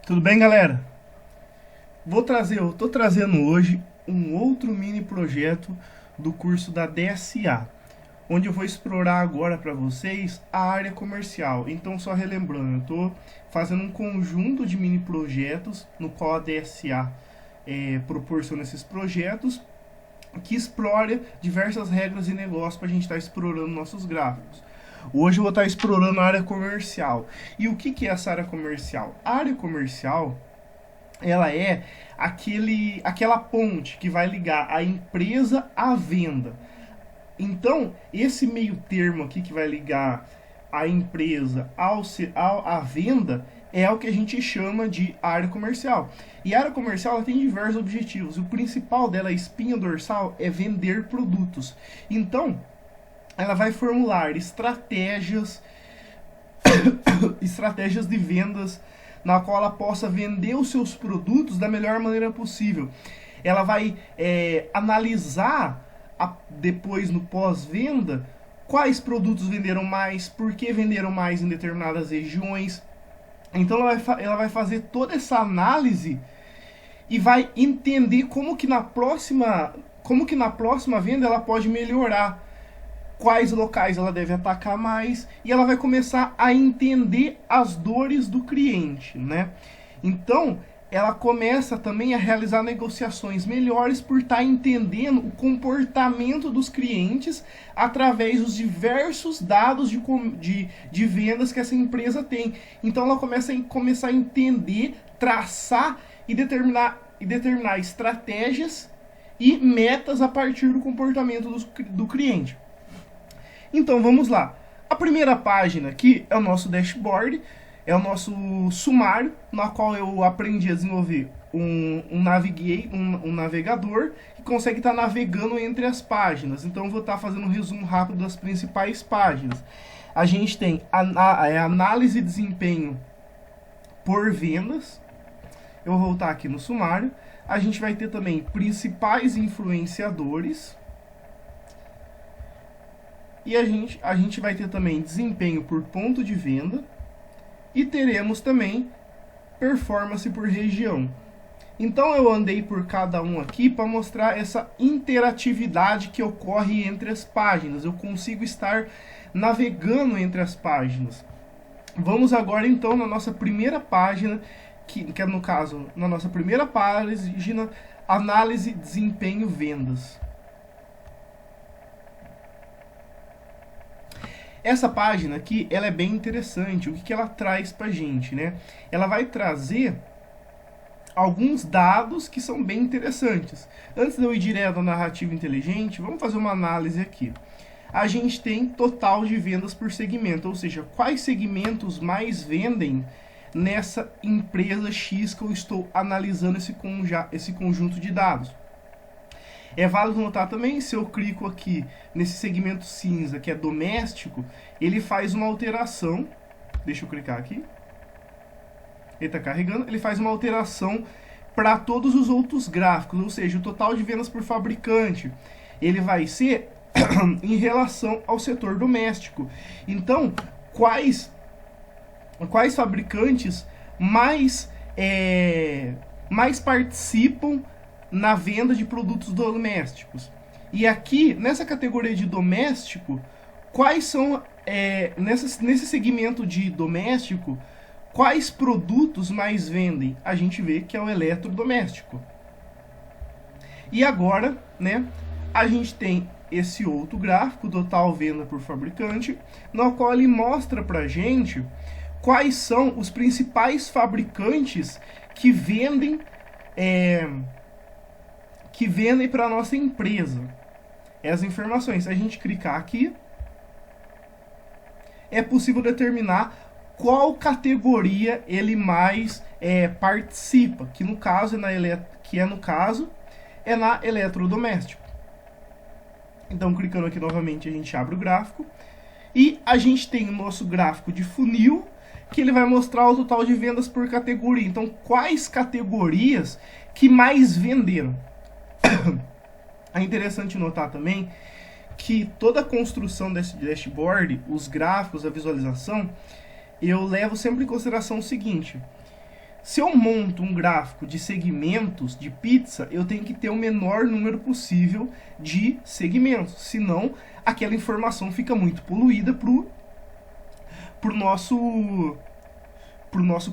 Tudo bem, galera? Eu tô trazendo hoje um outro mini projeto do curso da DSA, onde eu vou explorar agora para vocês a área comercial. Então, só relembrando, eu tô fazendo um conjunto de mini projetos no qual a DSA proporciona esses projetos que explora diversas regras de negócio para a gente estar explorando nossos gráficos. Hoje eu vou estar explorando a área comercial. E o que é essa área comercial? A área comercial, ela é aquela ponte que vai ligar a empresa à venda. Então, esse meio termo aqui que vai ligar a empresa à venda é o que a gente chama de área comercial. E a área comercial ela tem diversos objetivos. O principal dela, a espinha dorsal, é vender produtos. Então, ela vai formular estratégias de vendas na qual ela possa vender os seus produtos da melhor maneira possível. Ela vai analisar depois no pós-venda quais produtos venderam mais, por que venderam mais em determinadas regiões. Então ela vai fazer toda essa análise e vai entender como que na próxima venda ela pode melhorar, quais locais ela deve atacar mais, e ela vai começar a entender as dores do cliente, né? Então, ela começa também a realizar negociações melhores por estar entendendo o comportamento dos clientes através dos diversos dados de vendas que essa empresa tem. Então, ela começa a entender, traçar e determinar estratégias e metas a partir do comportamento do cliente. Então vamos lá. A primeira página aqui é o nosso dashboard, é o nosso sumário, na qual eu aprendi a desenvolver um navegador que consegue estar navegando entre as páginas. Então eu vou estar fazendo um resumo rápido das principais páginas. A gente tem a análise de desempenho por vendas. Eu vou voltar aqui no sumário. A gente vai ter também principais influenciadores. E a gente vai ter também desempenho por ponto de venda. E teremos também performance por região. Então eu andei por cada um aqui para mostrar essa interatividade que ocorre entre as páginas. Eu consigo estar navegando entre as páginas. Vamos agora então na nossa primeira página, que é no caso, na nossa primeira página, análise desempenho vendas. Essa página aqui, ela é bem interessante. O que ela traz pra gente, né? Ela vai trazer alguns dados que são bem interessantes. Antes de eu ir direto à narrativa inteligente, vamos fazer uma análise aqui. A gente tem total de vendas por segmento, ou seja, quais segmentos mais vendem nessa empresa X que eu estou analisando esse conjunto de dados. É válido notar também, se eu clico aqui nesse segmento cinza, que é doméstico, ele faz uma alteração. Deixa eu clicar aqui. Ele está carregando. Ele faz uma alteração para todos os outros gráficos, ou seja, o total de vendas por fabricante. Ele vai ser em relação ao setor doméstico. Então, quais fabricantes mais participam na venda de produtos domésticos? E aqui, nessa categoria de doméstico, quais são, nesse segmento de doméstico, quais produtos mais vendem? A gente vê que é o eletrodoméstico. E agora, né, a gente tem esse outro gráfico, total venda por fabricante, no qual ele mostra pra gente quais são os principais fabricantes que vendem para a nossa empresa. Essas informações, se a gente clicar aqui, é possível determinar qual categoria ele mais participa, que no caso é na eletrodoméstico. Então, clicando aqui novamente, a gente abre o gráfico e a gente tem o nosso gráfico de funil, que ele vai mostrar o total de vendas por categoria. Então, quais categorias que mais venderam? É interessante notar também que toda a construção desse dashboard, os gráficos, a visualização, eu levo sempre em consideração o seguinte: Se eu monto um gráfico de segmentos de pizza, eu tenho que ter o menor número possível de segmentos, senão aquela informação fica muito poluída pro nosso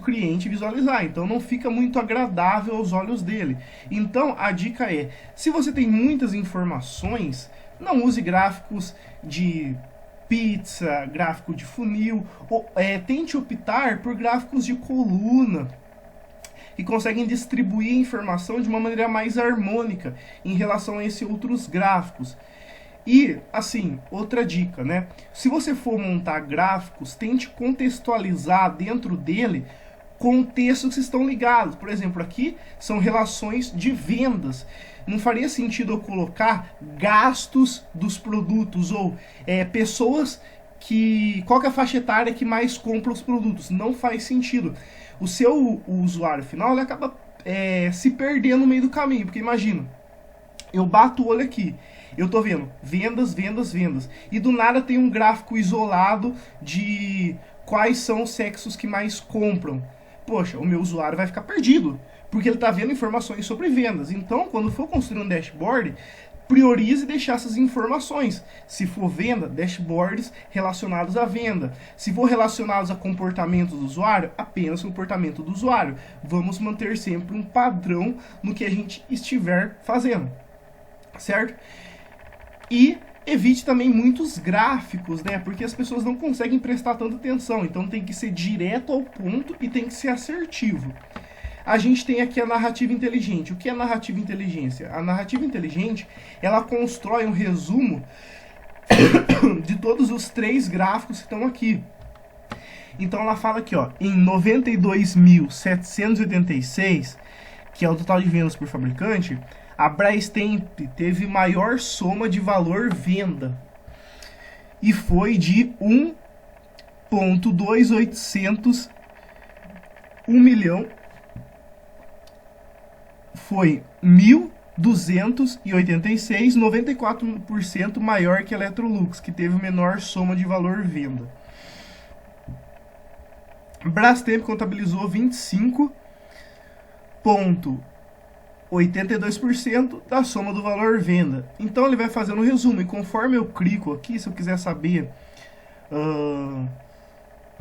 cliente visualizar, então não fica muito agradável aos olhos dele. Então a dica é, se você tem muitas informações, não use gráficos de pizza, gráfico de funil, tente optar por gráficos de coluna, que conseguem distribuir a informação de uma maneira mais harmônica em relação a esses outros gráficos. E, assim, outra dica, né? Se você for montar gráficos, tente contextualizar dentro dele contextos que estão ligados. Por exemplo, aqui são relações de vendas. Não faria sentido eu colocar gastos dos produtos ou pessoas que... Qual que é a faixa etária que mais compra os produtos? Não faz sentido. O usuário final ele acaba se perdendo no meio do caminho. Porque imagina, eu bato o olho aqui, eu tô vendo vendas, vendas, vendas. E do nada tem um gráfico isolado de quais são os sexos que mais compram. Poxa, o meu usuário vai ficar perdido, porque ele tá vendo informações sobre vendas. Então, quando for construir um dashboard, priorize deixar essas informações. Se for venda, dashboards relacionados à venda. Se for relacionados a comportamento do usuário, apenas comportamento do usuário. Vamos manter sempre um padrão no que a gente estiver fazendo, certo? E evite também muitos gráficos, né? Porque as pessoas não conseguem prestar tanta atenção. Então tem que ser direto ao ponto e tem que ser assertivo. A gente tem aqui a narrativa inteligente. O que é narrativa inteligência? A narrativa inteligente, ela constrói um resumo de todos os 3 gráficos que estão aqui. Então ela fala aqui, ó, em 92.786, que é o total de vendas por fabricante, a Brastemp teve maior soma de valor venda e foi de 1.2800 1 milhão, foi 1.286, 94% maior que a Electrolux, que teve menor soma de valor venda. Brastemp contabilizou 25,82% da soma do valor venda. Então ele vai fazer um resumo, e conforme eu clico aqui, se eu quiser saber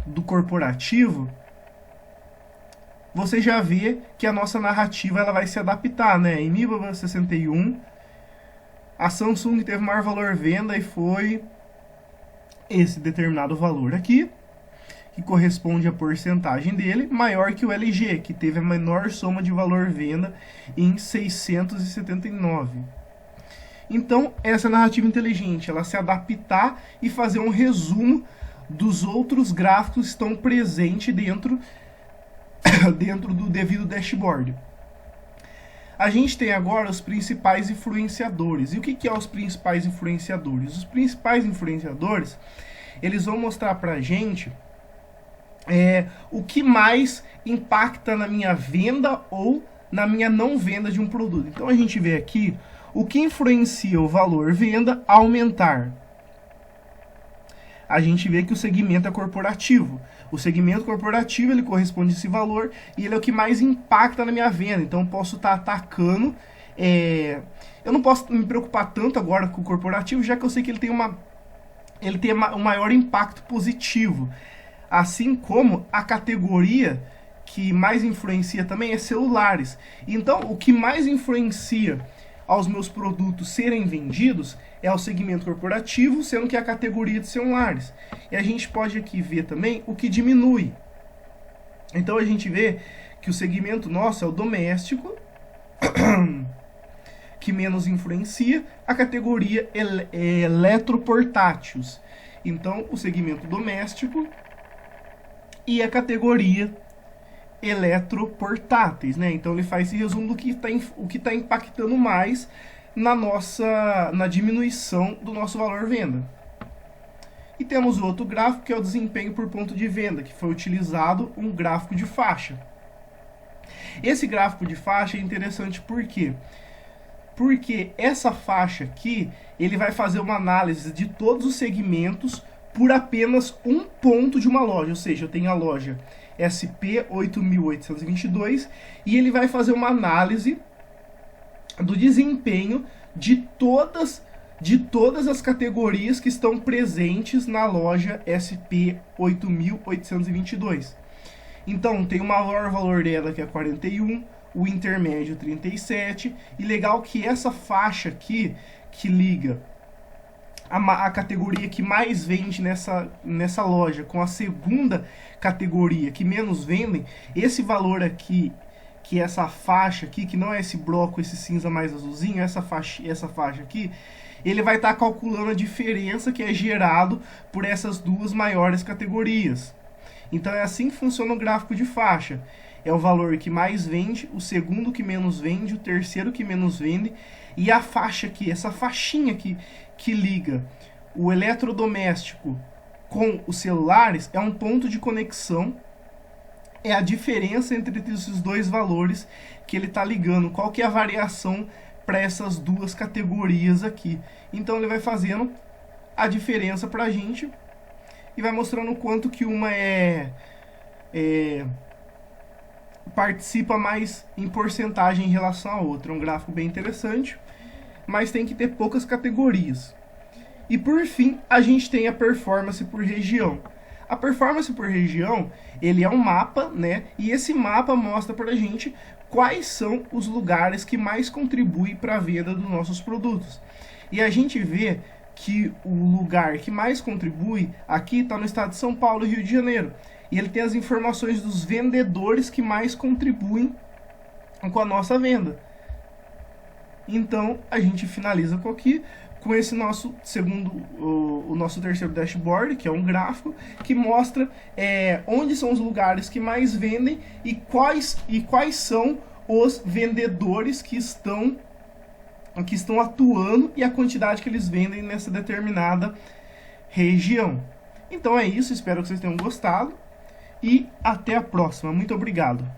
do corporativo, você já vê que a nossa narrativa ela vai se adaptar, né? Em 1961, a Samsung teve maior valor venda e foi esse determinado valor aqui, que corresponde à porcentagem dele, maior que o LG, que teve a menor soma de valor venda em 679. Então, essa narrativa inteligente, ela se adaptar e fazer um resumo dos outros gráficos que estão presentes dentro do devido dashboard. A gente tem agora os principais influenciadores. E o que é os principais influenciadores? Os principais influenciadores, eles vão mostrar pra gente o que mais impacta na minha venda ou na minha não venda de um produto. Então a gente vê aqui o que influencia o valor venda a aumentar. A gente vê que o segmento é corporativo. O segmento corporativo, ele corresponde a esse valor e ele é o que mais impacta na minha venda. Então eu posso estar atacando. Eu não posso me preocupar tanto agora com o corporativo, já que eu sei que ele tem um maior impacto positivo. Assim como a categoria que mais influencia também é celulares. Então, o que mais influencia aos meus produtos serem vendidos é o segmento corporativo, sendo que é a categoria de celulares. E a gente pode aqui ver também o que diminui. Então, a gente vê que o segmento nosso é o doméstico, que menos influencia, a categoria eletroportáteis. Então, o segmento doméstico e a categoria eletroportáteis, né? Então ele faz esse resumo do que está impactando mais na diminuição do nosso valor venda. E temos o outro gráfico, que é o desempenho por ponto de venda, que foi utilizado um gráfico de faixa. Esse gráfico de faixa é interessante por quê? Porque essa faixa aqui, ele vai fazer uma análise de todos os segmentos por apenas um ponto de uma loja, ou seja, eu tenho a loja SP 8822 e ele vai fazer uma análise do desempenho de todas as categorias que estão presentes na loja SP 8822. Então, tem o maior valor dela que é 41, o intermédio 37, e legal que essa faixa aqui, que liga a categoria que mais vende nessa loja com a segunda categoria que menos vendem, esse valor aqui, que é essa faixa aqui, que não é esse bloco, esse cinza mais azulzinho, essa faixa aqui, ele vai estar calculando a diferença que é gerado por essas duas maiores categorias. Então é assim que funciona o gráfico de faixa. É o valor que mais vende, o segundo que menos vende, o terceiro que menos vende, e a faixa aqui, essa faixinha aqui que liga o eletrodoméstico com os celulares, é um ponto de conexão, é a diferença entre esses dois valores que ele está ligando, qual que é a variação para essas duas categorias aqui. Então ele vai fazendo a diferença para a gente e vai mostrando o quanto que uma participa mais em porcentagem em relação à outra. É um gráfico bem interessante, mas tem que ter poucas categorias. E por fim, a gente tem a performance por região. A performance por região, ele é um mapa, né? E esse mapa mostra pra gente quais são os lugares que mais contribuem para a venda dos nossos produtos. E a gente vê que o lugar que mais contribui aqui está no estado de São Paulo e Rio de Janeiro. E ele tem as informações dos vendedores que mais contribuem com a nossa venda. Então, a gente finaliza com esse nosso o nosso terceiro dashboard, que é um gráfico que mostra onde são os lugares que mais vendem e quais são os vendedores que estão atuando e a quantidade que eles vendem nessa determinada região. Então é isso, espero que vocês tenham gostado e até a próxima. Muito obrigado.